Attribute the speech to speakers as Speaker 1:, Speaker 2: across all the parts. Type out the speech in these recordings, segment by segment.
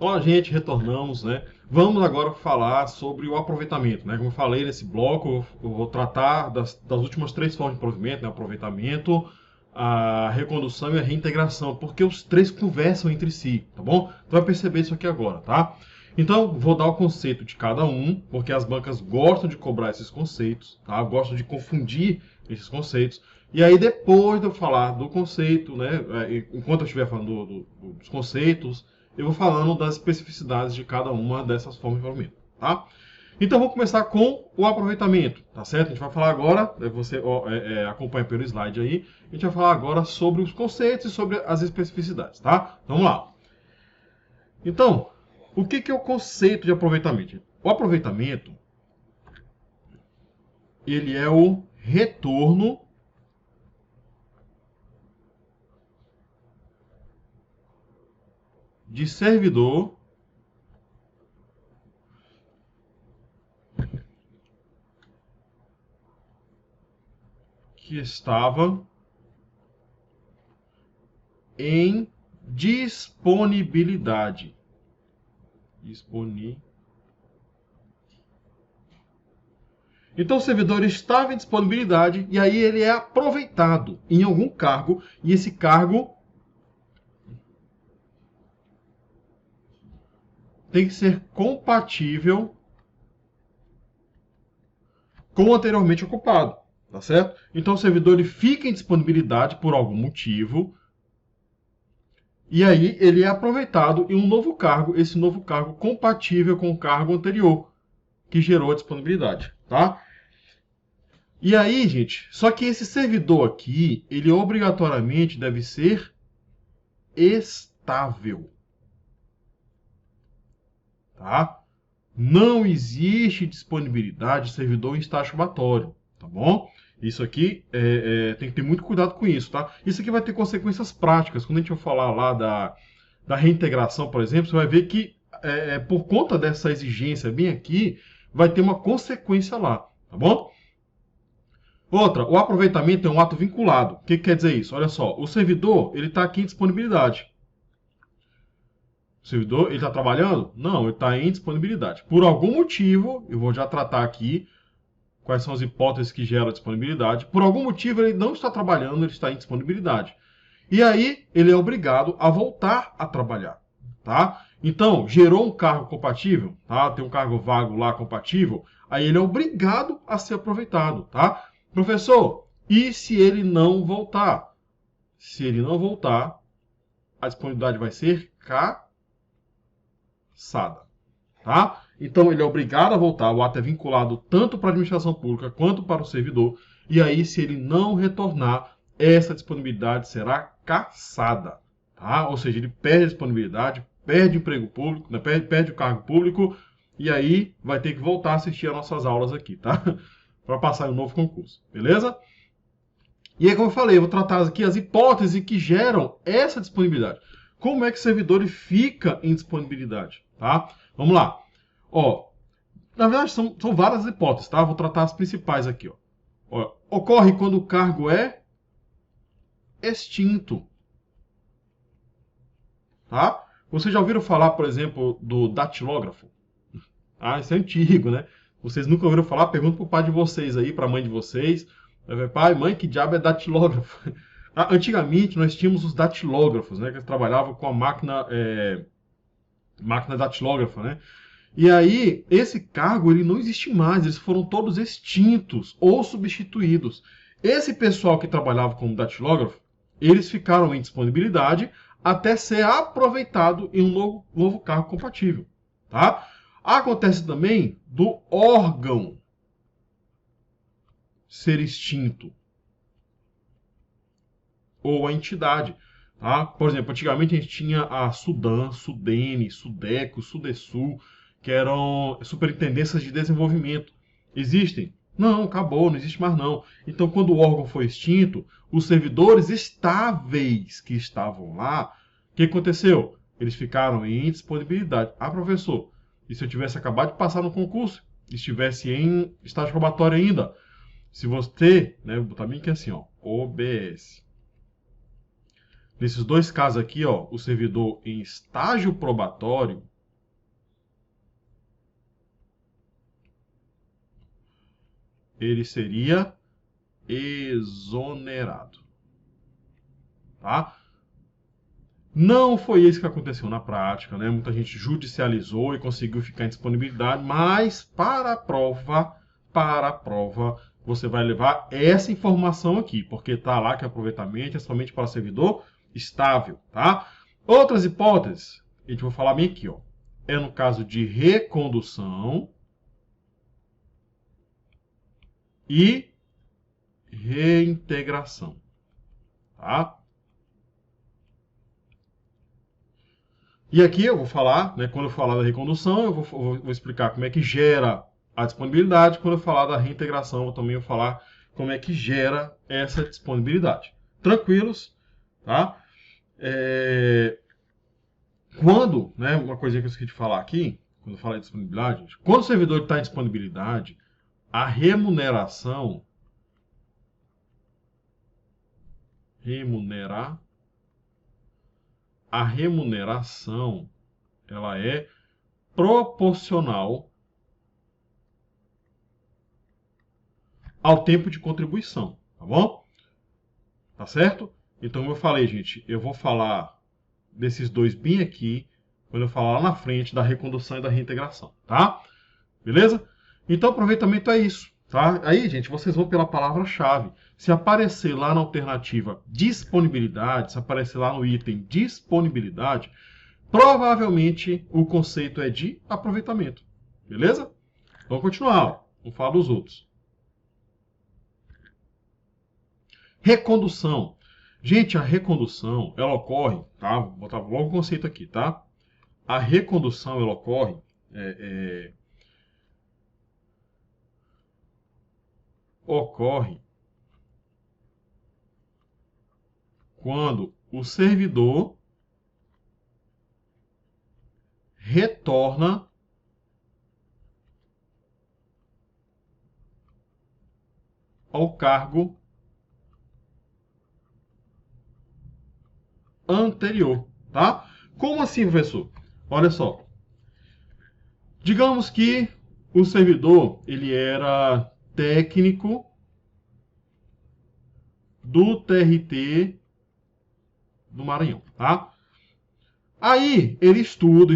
Speaker 1: Olá, gente, retornamos, né? Vamos agora falar sobre o aproveitamento, né? Como eu falei nesse bloco, eu vou tratar das últimas três formas de provimento, né? O aproveitamento, a recondução e a reintegração, porque os três conversam entre si, tá bom? Tu vai perceber isso aqui agora, tá? Então, vou dar o conceito de cada um, porque as bancas gostam de cobrar esses conceitos, tá? Gostam de confundir esses conceitos. E aí, depois de eu falar do conceito, né? Enquanto eu estiver falando dos conceitos, eu vou falando das especificidades de cada uma dessas formas de desenvolvimento, tá? Então, vou começar com o aproveitamento, tá certo? A gente vai falar agora, você acompanha pelo slide aí, a gente vai falar agora sobre os conceitos e sobre as especificidades, tá? Vamos lá. Então, o que é o conceito de aproveitamento? O aproveitamento, ele é o retorno de servidor que estava em disponibilidade. Então o servidor estava em disponibilidade e aí ele é aproveitado em algum cargo e esse cargo tem que ser compatível com o anteriormente ocupado, tá certo? Então o servidor ele fica em disponibilidade por algum motivo e aí ele é aproveitado em um novo cargo, esse novo cargo compatível com o cargo anterior que gerou a disponibilidade, tá? E aí, gente, só que esse servidor aqui, ele obrigatoriamente deve ser estável, tá? Não existe disponibilidade de servidor em estágio probatório, tá bom? Isso aqui tem que ter muito cuidado com isso, tá? Isso aqui vai ter consequências práticas. Quando a gente for falar lá da reintegração, por exemplo, você vai ver que por conta dessa exigência bem aqui, vai ter uma consequência lá, tá bom? Outra, o aproveitamento é um ato vinculado. O que quer dizer isso? Olha só, o servidor ele está aqui em disponibilidade. O servidor ele está trabalhando? Não, ele está em disponibilidade. Por algum motivo, eu vou já tratar aqui quais são as hipóteses que geram a disponibilidade. Por algum motivo ele não está trabalhando, ele está em disponibilidade. E aí ele é obrigado a voltar a trabalhar, tá? Então, gerou um cargo compatível, tá? Tem um cargo vago lá compatível, aí ele é obrigado a ser aproveitado, tá? Professor, e se ele não voltar? Se ele não voltar, a disponibilidade vai ser cassada, tá? Então ele é obrigado a voltar, o ato é vinculado tanto para a administração pública quanto para o servidor, e aí se ele não retornar, essa disponibilidade será cassada, tá? Ou seja, ele perde a disponibilidade, perde o emprego público, né? perde o cargo público, e aí vai ter que voltar a assistir às nossas aulas aqui, tá? Para passar em um novo concurso, beleza? E aí, como eu falei, eu vou tratar aqui as hipóteses que geram essa disponibilidade. Como é que o servidor fica em disponibilidade, tá? Vamos lá. Ó, na verdade, são várias hipóteses, tá? Vou tratar as principais aqui, ó. Ó, ocorre quando o cargo é extinto, tá? Vocês já ouviram falar, por exemplo, do datilógrafo? Ah, isso é antigo, né? Vocês nunca ouviram falar? Pergunta pro pai de vocês aí, pra mãe de vocês. Vai ver, pai, mãe, que diabo é datilógrafo? Ah, antigamente nós tínhamos os datilógrafos, né? Que trabalhavam com a máquina datilógrafa, né? E aí, esse cargo ele não existe mais, eles foram todos extintos ou substituídos. Esse pessoal que trabalhava como datilógrafo, eles ficaram em disponibilidade até ser aproveitado em um novo cargo compatível, tá? Acontece também do órgão ser extinto ou a entidade. Tá? Por exemplo, antigamente a gente tinha a Sudan, Sudene, Sudeco, Sudesul, que eram superintendências de desenvolvimento. Existem? Não, acabou, não existe mais não. Então, quando o órgão foi extinto, os servidores estáveis que estavam lá, o que aconteceu? Eles ficaram em disponibilidade. Ah, professor, e se eu tivesse acabado de passar no concurso, estivesse em estágio probatório ainda? Se você, né, vou botar bem aqui assim, ó, OBS. Nesses dois casos aqui, ó, o servidor em estágio probatório, ele seria exonerado. Tá? Não foi isso que aconteceu na prática, né? Muita gente judicializou e conseguiu ficar em disponibilidade, mas para a prova, você vai levar essa informação aqui, porque tá lá que o aproveitamento é somente para servidor estável, tá? Outras hipóteses, a gente vai falar bem aqui, ó. É no caso de recondução e reintegração, tá? E aqui eu vou falar, né, quando eu falar da recondução, eu vou explicar como é que gera a disponibilidade. Quando eu falar da reintegração, eu também vou falar como é que gera essa disponibilidade. Tranquilos, tá? Quando, né, uma coisa que eu esqueci de falar aqui, quando eu falar de disponibilidade, quando o servidor está em disponibilidade, a remuneração, a remuneração, ela é proporcional ao tempo de contribuição, tá bom? Tá certo? Então, como eu falei, gente, eu vou falar desses dois bem aqui, quando eu falar lá na frente da recondução e da reintegração, tá? Beleza? Então, aproveitamento é isso, tá? Aí, gente, vocês vão pela palavra-chave. Se aparecer lá na alternativa disponibilidade, se aparecer lá no item disponibilidade, provavelmente o conceito é de aproveitamento. Beleza? Vamos continuar. Vamos falar dos outros. Recondução. Gente, a recondução, ela ocorre, tá? Vou botar logo o conceito aqui, tá? A recondução, ela ocorre quando o servidor retorna ao cargo anterior, tá? Como assim, professor? Olha só. Digamos que o servidor, ele era técnico do TRT do Maranhão, tá? Aí ele estuda,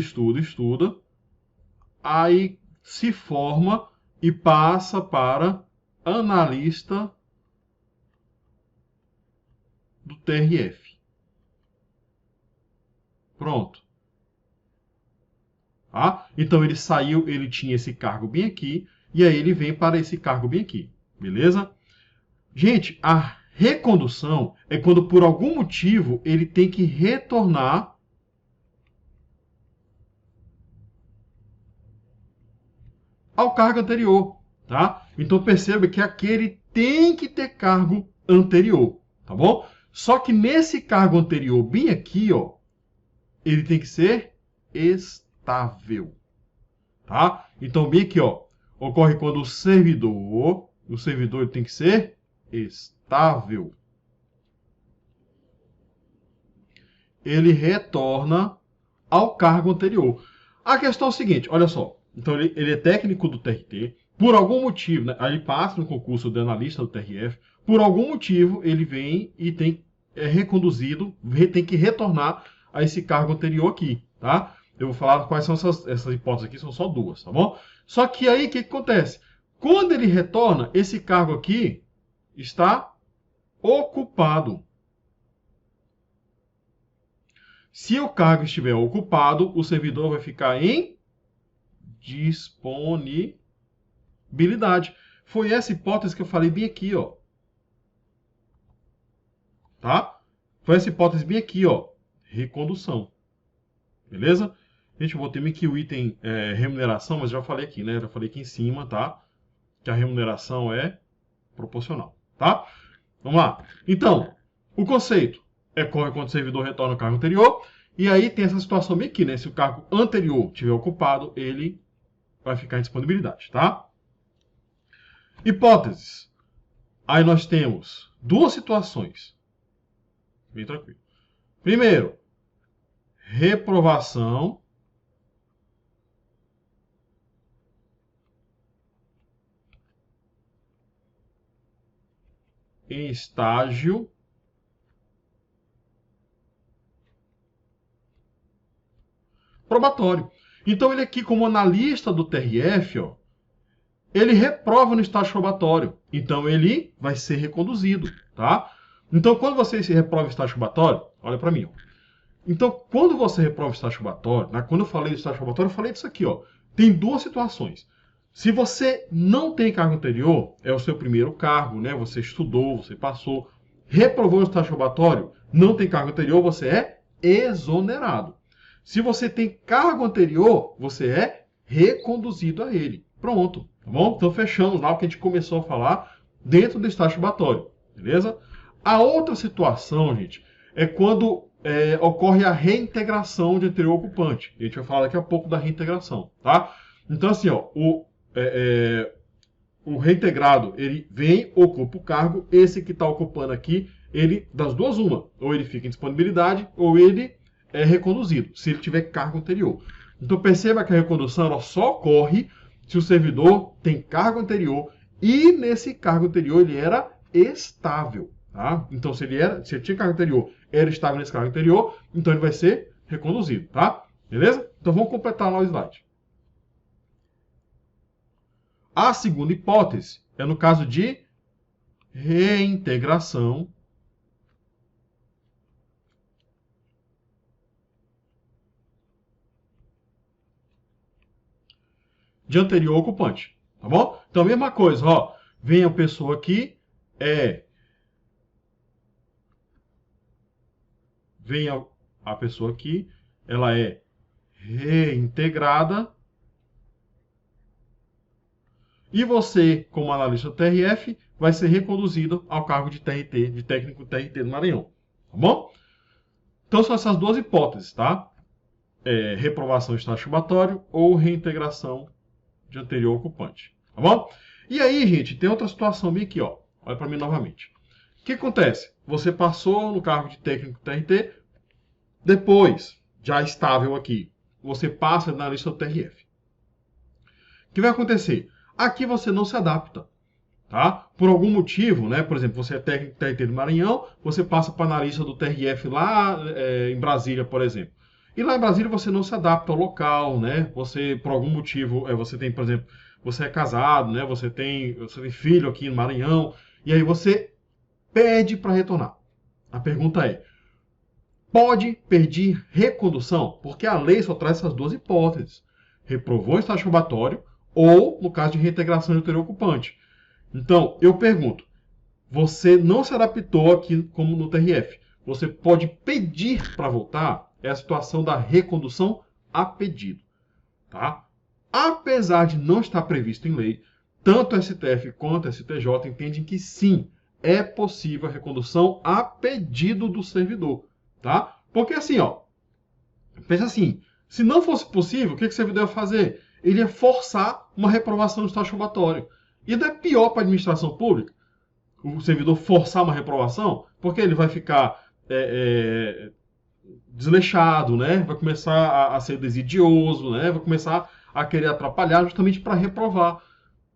Speaker 1: aí se forma e passa para analista do TRF. Pronto. Tá? Então ele saiu, ele tinha esse cargo bem aqui, e aí ele vem para esse cargo bem aqui. Beleza? Gente, a recondução é quando por algum motivo ele tem que retornar ao cargo anterior, tá? Então perceba que aquele tem que ter cargo anterior, tá bom? Só que nesse cargo anterior, bem aqui, ó, ele tem que ser estável, tá? Então bem aqui, ó, ocorre quando o servidor ele tem que ser estável. Ele retorna ao cargo anterior. A questão é o seguinte, olha só. Então ele é técnico do TRT, por algum motivo, né, aí ele passa no concurso de analista do TRF, por algum motivo ele vem e é reconduzido, tem que retornar a esse cargo anterior aqui, tá? Eu vou falar quais são essas hipóteses aqui, são só duas, tá bom? Só que aí o que acontece? Quando ele retorna, esse cargo aqui está ocupado. Se o cargo estiver ocupado, o servidor vai ficar em disponibilidade. Foi essa hipótese que eu falei bem aqui, ó. Tá? Foi essa hipótese bem aqui, ó. Recondução. Beleza? Gente, eu botei meio que o item remuneração, mas já falei aqui, né? Já falei aqui em cima, tá? Que a remuneração é proporcional, tá? Vamos lá. Então, o conceito ocorre quando o servidor retorna ao cargo anterior. E aí tem essa situação bem aqui, né? Se o cargo anterior estiver ocupado, ele vai ficar em disponibilidade, tá? Hipóteses. Aí nós temos duas situações. Bem tranquilo. Primeiro, reprovação. em estágio probatório. Então, ele aqui, como analista do TRF, ó, ele reprova no estágio probatório. Então, ele vai ser reconduzido, tá? Então, quando você se reprova em estágio probatório, olha para mim, ó. Então, quando você reprova o estágio probatório, né, quando eu falei do estágio probatório, eu falei disso aqui, ó. Tem duas situações. Se você não tem cargo anterior, é o seu primeiro cargo, né? Você estudou, você passou, reprovou no estágio probatório, não tem cargo anterior, você é exonerado. Se você tem cargo anterior, você é reconduzido a ele. Pronto, tá bom? Então fechamos lá o que a gente começou a falar dentro do estágio probatório, beleza? A outra situação, gente, é quando ocorre a reintegração de anterior ocupante. A gente vai falar daqui a pouco da reintegração, tá? Então, assim, ó, o reintegrado, ele vem, ocupa o cargo, esse que está ocupando aqui, ele, das duas, uma, ou ele fica em disponibilidade, ou ele é reconduzido, se ele tiver cargo anterior. Então, perceba que a recondução ela só ocorre se o servidor tem cargo anterior e nesse cargo anterior ele era estável. Tá? Então, se ele tinha cargo anterior, era estável nesse cargo anterior, então ele vai ser reconduzido, tá? Beleza? Então, vamos completar lá o slide. A segunda hipótese é no caso de reintegração de anterior ocupante, tá bom? Então, mesma coisa, ó, vem a pessoa aqui, a pessoa aqui, ela é reintegrada. E você, como analista do TRF, vai ser reconduzido ao cargo de TRT, de técnico TRT do Maranhão. Tá bom? Então são essas duas hipóteses, tá? Reprovação de estágio probatório ou reintegração de anterior ocupante. Tá bom? E aí, gente, tem outra situação bem aqui, ó. Olha para mim novamente. O que acontece? Você passou no cargo de técnico TRT, depois, já estável aqui, você passa na lista do TRF. O que vai acontecer? Aqui você não se adapta, tá? Por algum motivo, né? Por exemplo, você é técnico TRT do Maranhão, você passa para analista do TRF lá em Brasília, por exemplo. E lá em Brasília você não se adapta ao local, né? Você, por algum motivo, você tem, por exemplo, você é casado, né? Você tem filho aqui no Maranhão, e aí você pede para retornar. A pergunta é, pode pedir recondução? Porque a lei só traz essas duas hipóteses. Reprovou em estágio probatório ou no caso de reintegração de anterior ocupante. Então, eu pergunto, você não se adaptou aqui como no TRF. Você pode pedir para voltar? É a situação da recondução a pedido. Tá? Apesar de não estar previsto em lei, tanto o STF quanto o STJ entendem que sim, é possível a recondução a pedido do servidor. Tá? Porque assim, ó, pensa assim, se não fosse possível, o que o servidor ia fazer? Ele ia forçar uma reprovação do estágio probatório. E não é pior para a administração pública o servidor forçar uma reprovação, porque ele vai ficar desleixado, né? Vai começar a ser desidioso, né? Vai começar a querer atrapalhar justamente para reprovar.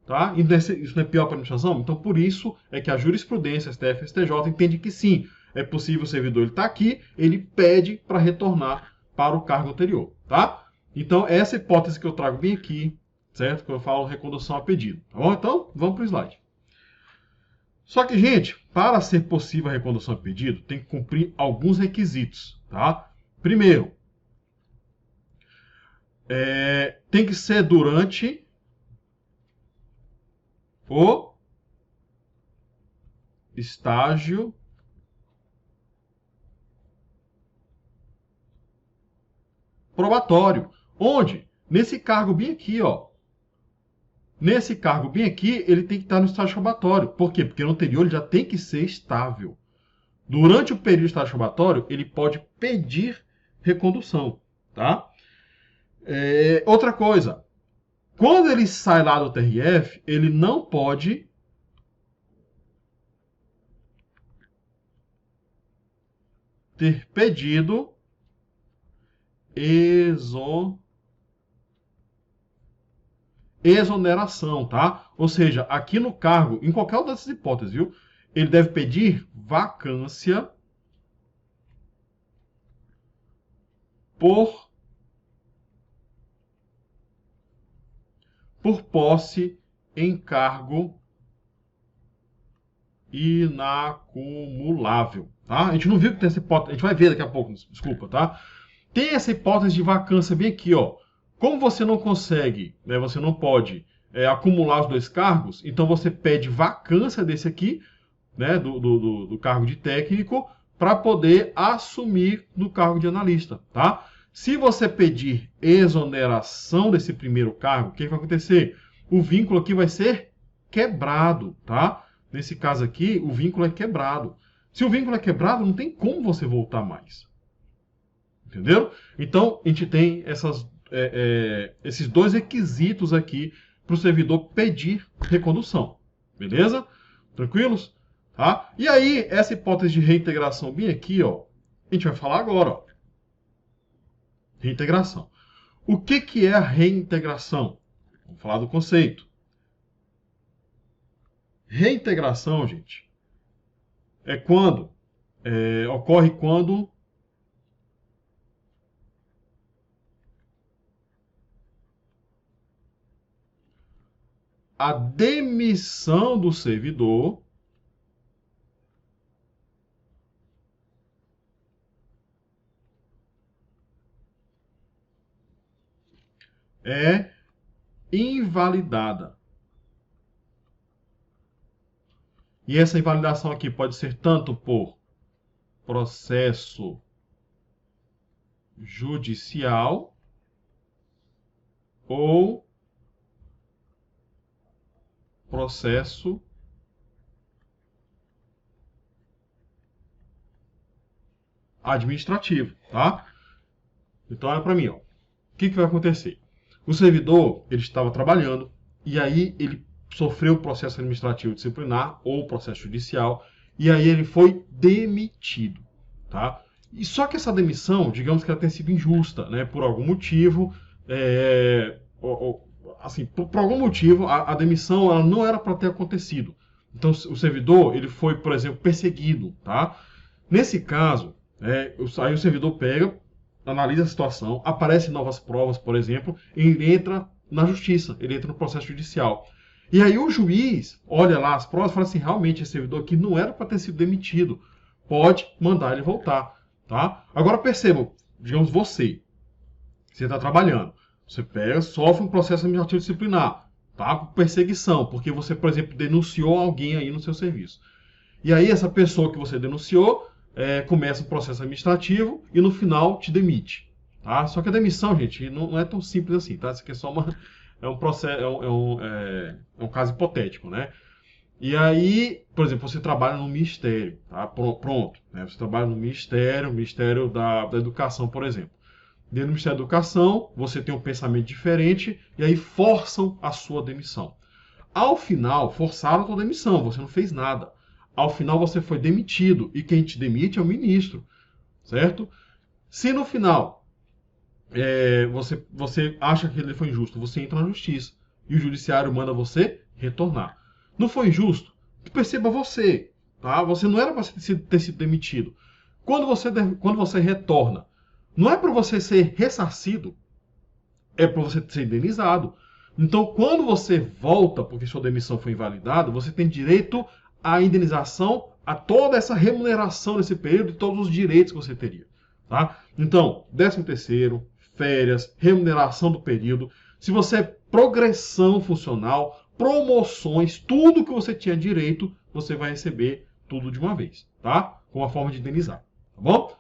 Speaker 1: Tá? Isso não é pior para a administração? Então, por isso é que a jurisprudência STF e STJ entende que sim, é possível o servidor estar aqui, ele pede para retornar para o cargo anterior. Tá? Então, essa hipótese que eu trago bem aqui, certo? Que eu falo recondução a pedido. Tá bom? Então, vamos para o slide. Só que, gente, para ser possível a recondução a pedido, tem que cumprir alguns requisitos. Tá? Primeiro, tem que ser durante o estágio probatório. Onde? Nesse cargo bem aqui, ó. Nesse cargo bem aqui, ele tem que estar no estágio probatório. Por quê? Porque no anterior ele já tem que ser estável. Durante o período de estágio probatório, ele pode pedir recondução, tá? Outra coisa, quando ele sai lá do TRF, ele não pode ter pedido exoneração, tá? Ou seja, aqui no cargo, em qualquer uma dessas hipóteses, viu? ele deve pedir vacância por posse em cargo inacumulável, tá? A gente não viu que tem essa hipótese, a gente vai ver daqui a pouco, desculpa, tá? Tem essa hipótese de vacância bem aqui, ó. Como você não consegue, né, você não pode acumular os dois cargos, então você pede vacância desse aqui, né, do cargo de técnico, para poder assumir no cargo de analista, tá? Se você pedir exoneração desse primeiro cargo, o que vai acontecer? O vínculo aqui vai ser quebrado, tá? Nesse caso aqui, o vínculo é quebrado. Se o vínculo é quebrado, não tem como você voltar mais. Entendeu? Então, a gente tem esses dois requisitos aqui para o servidor pedir recondução. Beleza? Tranquilos? Tá? E aí, essa hipótese de reintegração bem aqui, ó, a gente vai falar agora. Ó. Reintegração. O que é a reintegração? Vamos falar do conceito. Reintegração, gente, ocorre quando a demissão do servidor é invalidada. E essa invalidação aqui pode ser tanto por processo judicial ou processo administrativo, tá? Então, olha para mim, ó. O que vai acontecer? O servidor, ele estava trabalhando e aí ele sofreu o processo administrativo disciplinar ou processo judicial e aí ele foi demitido, tá? E só que essa demissão, digamos que ela tenha sido injusta, né? Por algum motivo, assim, por algum motivo, a demissão ela não era para ter acontecido. Então, o servidor, ele foi, por exemplo, perseguido, tá? Nesse caso, aí o servidor pega, analisa a situação, aparecem novas provas, por exemplo, e ele entra na justiça, ele entra no processo judicial. E aí o juiz olha lá as provas e fala assim, realmente esse servidor aqui não era para ter sido demitido, pode mandar ele voltar, tá? Agora percebam, digamos você está trabalhando, você pega, sofre um processo administrativo disciplinar, tá? Por perseguição, porque você, por exemplo, denunciou alguém aí no seu serviço. E aí essa pessoa que você denunciou começa um processo administrativo e no final te demite. Tá? Só que a demissão, gente, não é tão simples assim. Tá? Isso aqui é só um processo, é um caso hipotético, né? E aí, por exemplo, você trabalha no ministério, tá? Pronto, né? Você trabalha no Ministério da Educação, por exemplo. Dentro do Ministério da Educação, você tem um pensamento diferente e aí forçam a sua demissão. Ao final, forçaram a sua demissão, você não fez nada. Ao final você foi demitido e quem te demite é o ministro, certo? Se no final você acha que ele foi injusto, você entra na justiça e o judiciário manda você retornar. Não foi injusto? Perceba você, tá? Você não era para ter sido demitido. Quando você retorna, não é para você ser ressarcido, é para você ser indenizado. Então, quando você volta porque sua demissão foi invalidada, você tem direito à indenização, a toda essa remuneração nesse período e todos os direitos que você teria. Tá? Então, 13º, férias, remuneração do período. Se você é progressão funcional, promoções, tudo que você tinha direito, você vai receber tudo de uma vez, tá? Com a forma de indenizar, tá bom?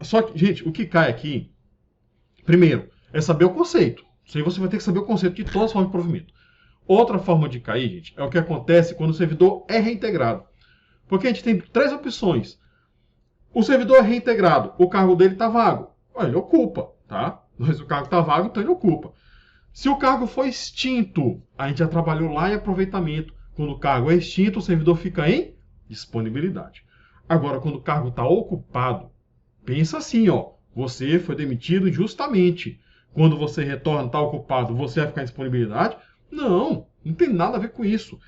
Speaker 1: Só que, gente, o que cai aqui, primeiro, é saber o conceito. Isso aí você vai ter que saber o conceito de todas as formas de provimento. Outra forma de cair, gente, é o que acontece quando o servidor é reintegrado. Porque a gente tem 3 opções. O servidor é reintegrado, o cargo dele está vago. Ele ocupa, tá? Mas o cargo está vago, então ele ocupa. Se o cargo foi extinto, a gente já trabalhou lá em aproveitamento. Quando o cargo é extinto, o servidor fica em disponibilidade. Agora, quando o cargo está ocupado, pensa assim, ó. Você foi demitido injustamente. Quando você retorna, está ocupado, você vai ficar em disponibilidade? Não tem nada a ver com isso.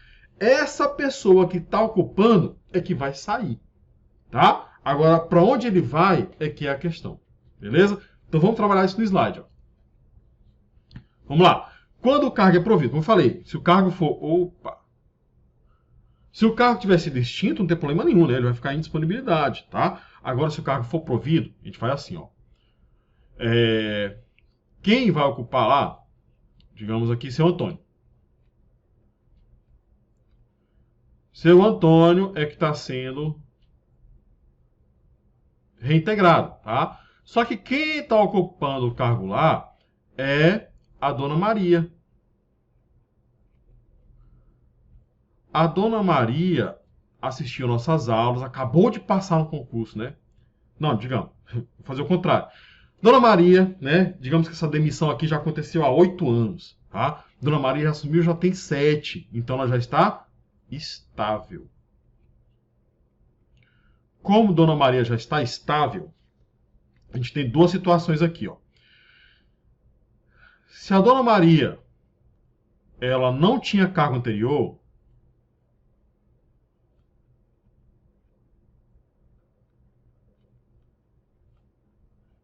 Speaker 1: essa pessoa que está ocupando é que vai sair, tá? Agora, para onde ele vai é que é a questão, beleza? Então vamos trabalhar isso no slide, ó. Vamos lá. Quando o cargo é provido, como eu falei, se o cargo for... Opa! Se o cargo tiver sido extinto, não tem problema nenhum, né? Ele vai ficar em disponibilidade, tá? Agora, se o cargo for provido, a gente faz assim, ó. Quem vai ocupar lá, digamos aqui, seu Antônio. Seu Antônio é que está sendo reintegrado, tá? Só que quem está ocupando o cargo lá é a Dona Maria. A Dona Maria assistiu nossas aulas, acabou de passar no concurso, né? Não, digamos, vou fazer o contrário. Dona Maria, né? Digamos que essa demissão aqui já aconteceu há 8 anos, tá? Dona Maria já assumiu, já tem 7, então ela já está estável. Como Dona Maria já está estável, a gente tem duas situações aqui, ó. Se a Dona Maria ela não tinha cargo anterior,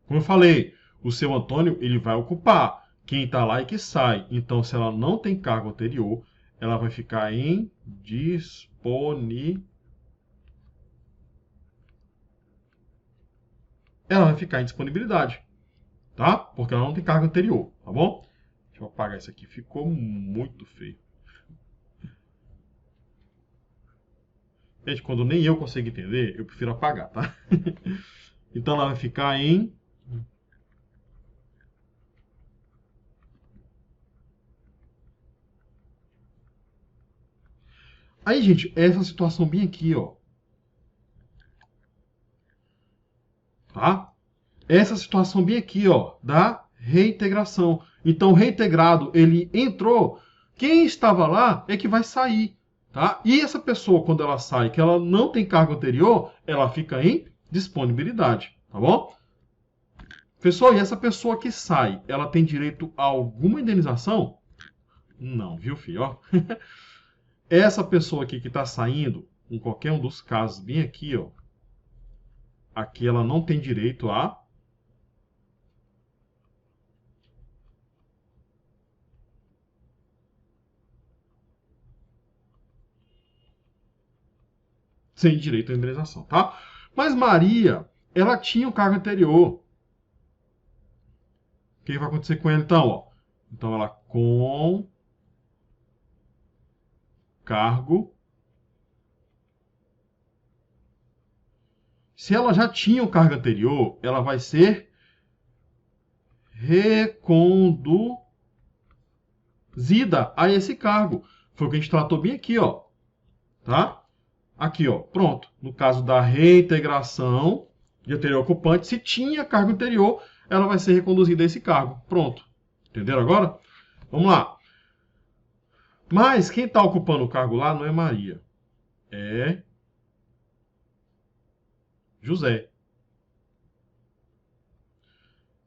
Speaker 1: como eu falei, o seu Antônio ele vai ocupar. Quem está lá é que sai. Então, se ela não tem cargo anterior, ela vai ficar em ela vai ficar em disponibilidade, tá? Porque ela não tem cargo anterior, tá bom? Deixa eu apagar isso aqui, ficou muito feio. Gente, quando nem eu consigo entender, eu prefiro apagar, tá? Então ela vai ficar em... Aí, gente, essa situação bem aqui, ó. Tá? Essa situação bem aqui, ó, da reintegração. Então, o reintegrado, ele entrou, quem estava lá é que vai sair, tá? E essa pessoa, quando ela sai, que ela não tem cargo anterior, ela fica em disponibilidade, tá bom? Pessoal, e essa pessoa que sai, ela tem direito a alguma indenização? Não, viu, filho? Ó. Essa pessoa aqui que está saindo, em qualquer um dos casos, bem aqui, ó, aqui ela não tem direito a sem direito à indenização, tá? Mas Maria, ela tinha o cargo anterior. O que vai acontecer com ela então? Ó? Então ela com cargo. Se ela já tinha o cargo anterior, ela vai ser reconduzida a esse cargo. Foi o que a gente tratou bem aqui, ó. Tá? Aqui, ó, pronto. No caso da reintegração de anterior ocupante, se tinha cargo anterior, ela vai ser reconduzida a esse cargo. Pronto. Entenderam agora? Vamos lá. Mas quem está ocupando o cargo lá não é Maria. É José.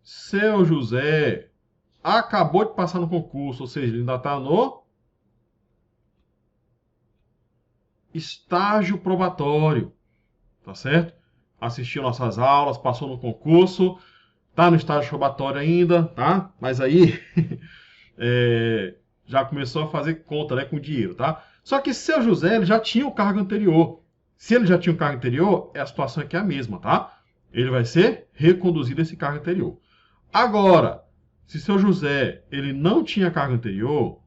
Speaker 1: Seu José acabou de passar no concurso, ou seja, ele ainda está no estágio probatório, tá certo? Assistiu nossas aulas, passou no concurso, tá no estágio probatório ainda, tá? Mas aí já começou a fazer conta, né, com dinheiro, tá? Só que seu José ele já tinha o cargo anterior. Se ele já tinha o cargo anterior, a situação aqui é a mesma, tá? Ele vai ser reconduzido a esse cargo anterior. Agora, se seu José ele não tinha cargo anterior,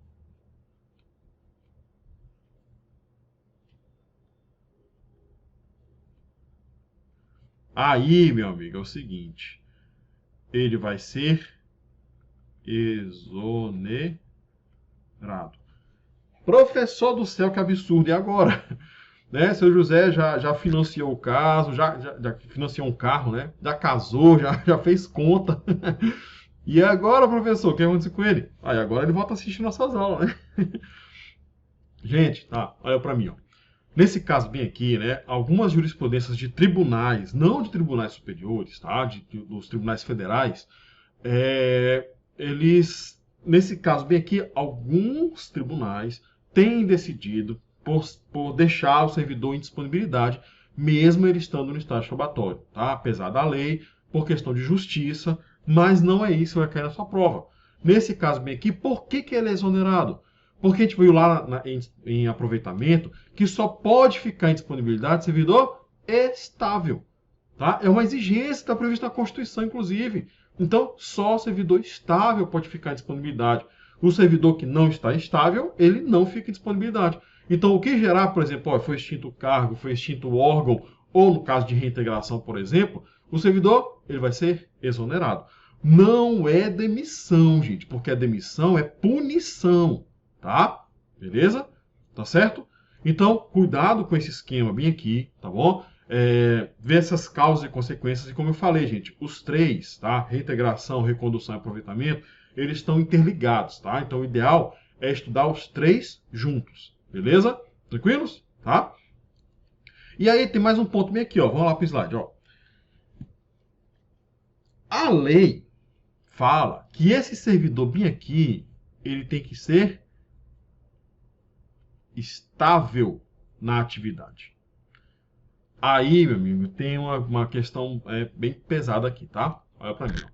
Speaker 1: aí, meu amigo, é o seguinte, ele vai ser exonerado. Professor do céu, que absurdo! E agora? Né? Seu José já financiou o caso, já financiou um carro, né? Já casou, já fez conta. E agora, professor, o que aconteceu com ele? Aí agora ele volta a assistir nossas aulas, né? Gente, tá, olha para mim, ó. Nesse caso bem aqui, né, algumas jurisprudências de tribunais, não de tribunais superiores, tá, dos tribunais federais, eles, nesse caso bem aqui, alguns tribunais têm decidido por deixar o servidor em disponibilidade, mesmo ele estando no estágio probatório, tá? Apesar da lei, por questão de justiça, mas não é isso que vai cair na sua prova. Nesse caso bem aqui, por que ele é exonerado? Porque a gente viu lá em aproveitamento que só pode ficar em disponibilidade servidor estável. Tá? É uma exigência que está prevista na Constituição, inclusive. Então, só servidor estável pode ficar em disponibilidade. O servidor que não está estável, ele não fica em disponibilidade. Então, o que gerar, por exemplo, foi extinto o cargo, foi extinto o órgão, ou no caso de reintegração, por exemplo, o servidor ele vai ser exonerado. Não é demissão, gente, porque a demissão é punição, tá? Beleza? Tá certo? Então, cuidado com esse esquema bem aqui, tá bom? Ver essas causas e consequências, e como eu falei, gente, os três, tá? Reintegração, recondução e aproveitamento, eles estão interligados, tá? Então, o ideal é estudar os três juntos, beleza? Tranquilos? Tá? E aí, tem mais um ponto bem aqui, ó. Vamos lá para o slide, ó. A lei fala que esse servidor bem aqui, ele tem que ser estável na atividade. Aí, meu amigo, tem uma questão bem pesada aqui, tá? Olha para mim. Ó.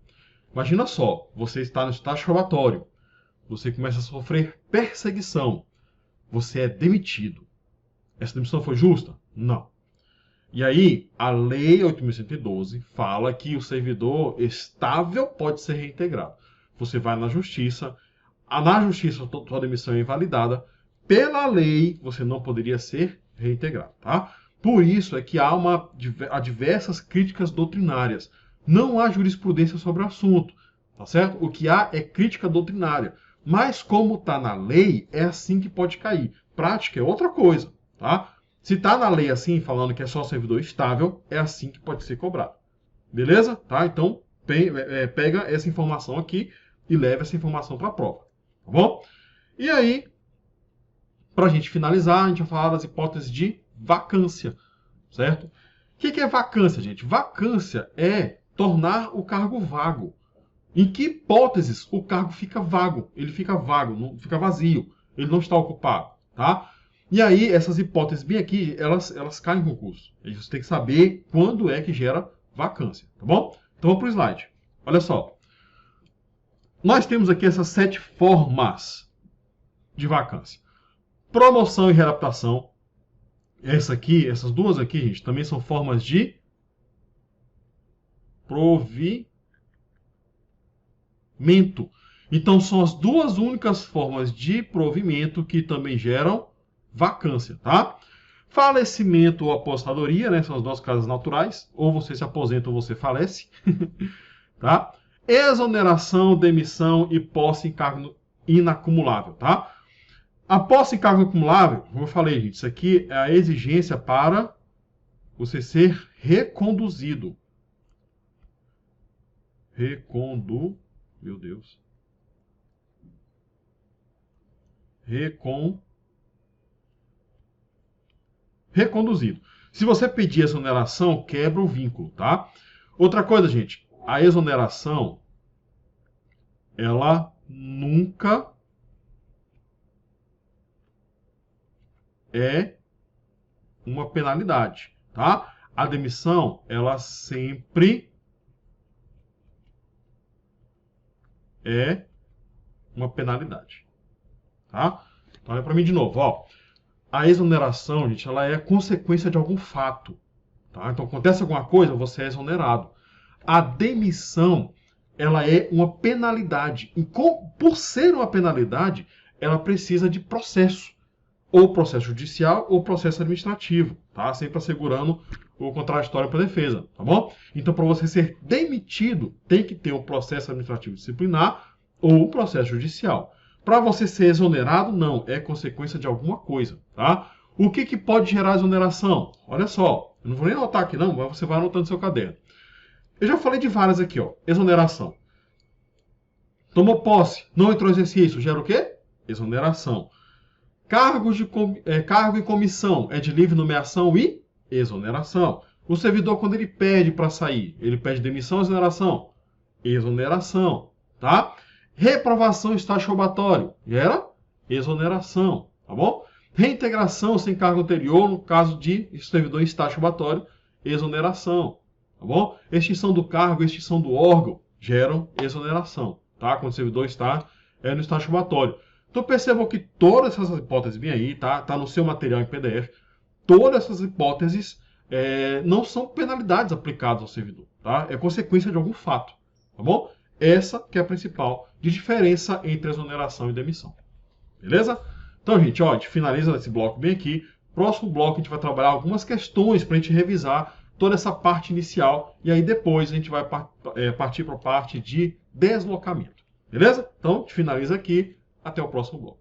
Speaker 1: Imagina só, você está no estágio probatório, você começa a sofrer perseguição, você é demitido. Essa demissão foi justa? Não. E aí, a Lei 8.112 fala que o servidor estável pode ser reintegrado. Você vai na justiça, na justiça sua demissão é invalidada, pela lei você não poderia ser reintegrado, tá? Por isso é que há diversas críticas doutrinárias. Não há jurisprudência sobre o assunto, tá certo? O que há é crítica doutrinária. Mas como está na lei, é assim que pode cair. Prática é outra coisa, tá? Se está na lei assim, falando que é só servidor estável, é assim que pode ser cobrado. Beleza? Tá? Então, pega essa informação aqui e leva essa informação para a prova. Tá bom? E aí, para a gente finalizar, a gente vai falar das hipóteses de vacância. Certo? O que é vacância, gente? Vacância é tornar o cargo vago. Em que hipóteses o cargo fica vago? Ele fica vago, não fica vazio. Ele não está ocupado. Tá? E aí, essas hipóteses bem aqui, elas caem em concurso. E você tem que saber quando é que gera vacância, tá bom? Então, vamos para o slide. Olha só. Nós temos aqui essas 7 formas de vacância. Promoção e readaptação. Essas duas aqui, gente, também são formas de provimento. Então, são as duas únicas formas de provimento que também geram vacância, tá? Falecimento ou aposentadoria, né? São as duas causas naturais. Ou você se aposenta ou você falece. Tá? Exoneração, demissão e posse em cargo inacumulável, tá? A posse em cargo acumulável, como eu falei, gente, isso aqui é a exigência para você ser reconduzido. Meu Deus. Reconduzido. Se você pedir exoneração, quebra o vínculo, tá? Outra coisa, gente, a exoneração, ela nunca é uma penalidade, tá? A demissão, ela sempre é uma penalidade, tá? Então, olha para mim de novo, ó. A exoneração, gente, ela é consequência de algum fato, tá? Então, acontece alguma coisa, você é exonerado. A demissão, ela é uma penalidade. E por ser uma penalidade, ela precisa de processo. Ou processo judicial ou processo administrativo, tá? Sempre assegurando o contraditório para a defesa, tá bom? Então, para você ser demitido, tem que ter um processo administrativo disciplinar ou um processo judicial. Para você ser exonerado, não, é consequência de alguma coisa, tá? O que pode gerar exoneração? Olha só, eu não vou nem anotar aqui não, mas você vai anotando no seu caderno. Eu já falei de várias aqui, ó. Exoneração. Tomou posse, não entrou em exercício, gera o quê? Exoneração. Cargo e comissão é de livre nomeação e exoneração. O servidor, quando ele pede para sair, ele pede demissão ou exoneração? Exoneração, tá? Reprovação em estágio probatório, gera exoneração, tá bom? Reintegração sem cargo anterior, no caso de servidor em estágio probatório, exoneração. Tá bom? Extinção do cargo, extinção do órgão geram exoneração, tá? Quando o servidor está no estágio probatório. Então percebam que todas essas hipóteses vêm aí, tá? Tá no seu material em PDF. Todas essas hipóteses não são penalidades aplicadas ao servidor, tá? É consequência de algum fato, tá bom? Essa que é a principal de diferença entre exoneração e demissão. Beleza? Então, gente, ó, a gente finaliza esse bloco bem aqui. Próximo bloco a gente vai trabalhar algumas questões para a gente revisar toda essa parte inicial e aí depois a gente vai partir para a parte de deslocamento. Beleza? Então, a gente finaliza aqui. Até o próximo bloco.